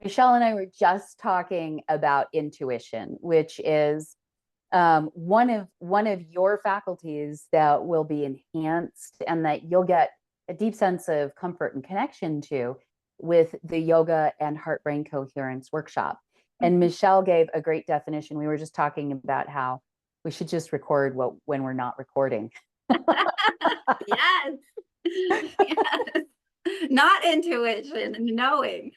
Michelle and I were just talking about intuition, which is one of your faculties that will be enhanced and that you'll get a deep sense of comfort and connection to with the yoga and heart brain coherence workshop. And Michelle gave a great definition. We were just talking about how we should just record when we're not recording. Yes. Yes. Not intuition, knowing.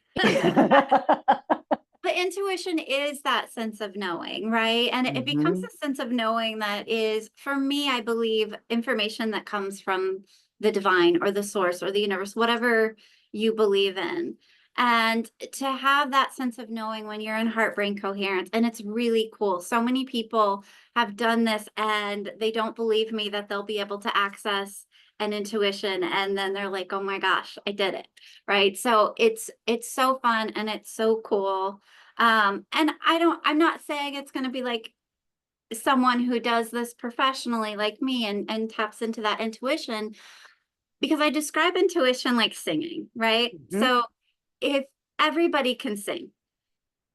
But intuition is that sense of knowing, right? And it becomes Mhm. a sense of knowing that is, for me, I believe, information that comes from the divine or the source or the universe, whatever you believe in. And to have that sense of knowing when you're in heart brain coherence, and it's really cool. So many people have done this and they don't believe me that they'll be able to access an intuition, and then they're like, oh my gosh, I did it. Right. So it's so fun and it's so cool. And I'm not saying it's going to be like someone who does this professionally like me and taps into that intuition, because I describe intuition like singing, right? Mhm. So if everybody can sing,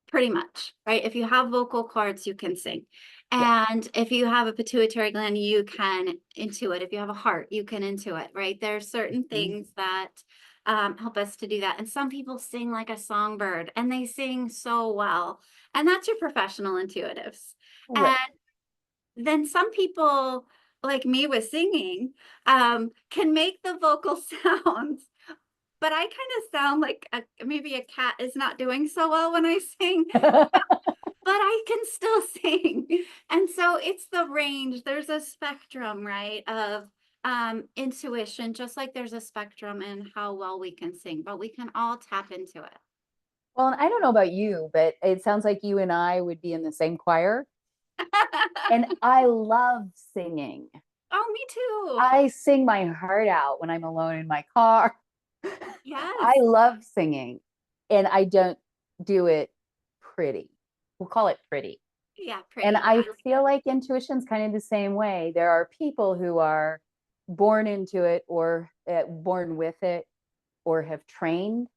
pretty much, right? If you have vocal cords, you can sing. Yeah. And if you have a pituitary gland, you can intuit. If you have a heart, you can intuit, right? There are certain Mhm. things that help us to do that. And some people sing like a songbird and they sing so well. And that's your professional intuitives. Right. And then some people, like me with singing, can make the vocal sounds, but I kind of sound like maybe a cat is not doing so well when I sing, but I can still sing. And so it's the range. There's a spectrum, right, of intuition, just like there's a spectrum in how well we can sing, but we can all tap into it. Well, and I don't know about you, but it sounds like you and I would be in the same choir. And I love singing. Oh, me too. I sing my heart out when I'm alone in my car. I Yes. love singing, and I don't do it pretty. We'll call it pretty. Yeah, And pretty. I I like feel it. like intuition's kind of the same way. There are people who are born into it or born with it or have trained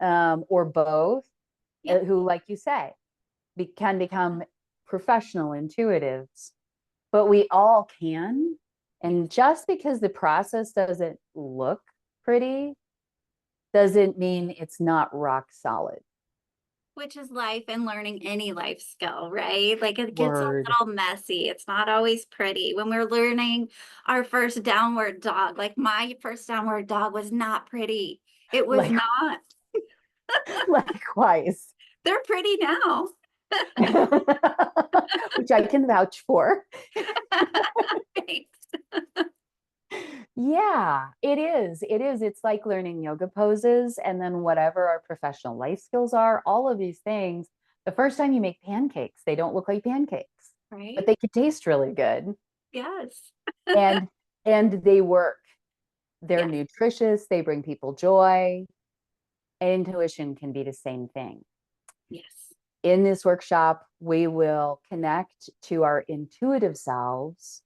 or both, Yep. who, like you say, can become professional intuitives, but we all can. And Yes. just because the process doesn't look pretty doesn't mean it's not rock solid. Which is life and learning any life skill, right? Like it gets a Word. little messy. It's not always pretty. When we're learning our first downward dog, like my first downward dog was not pretty. It was Like, not. likewise. They're pretty now. Which I can vouch for. Thanks. Yeah, it is. It is. It's like learning yoga poses and then whatever our professional life skills are, all of these things. The first time you make pancakes, they don't look like pancakes, but Right? they could taste really good Yes. and and they work. They're Yes. nutritious, they bring people joy. And intuition can be the same thing. Yes. In this workshop, we will connect to our intuitive selves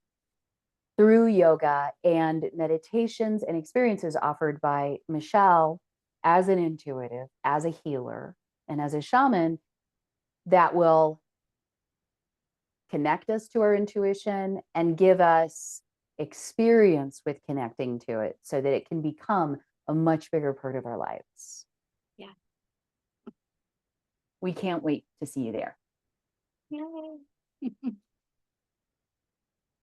through yoga and meditations and experiences offered by Michelle as an intuitive, as a healer, and as a shaman that will connect us to our intuition and give us experience with connecting to it so that it can become a much bigger part of our lives. Yeah. We can't wait to see you there. Yay.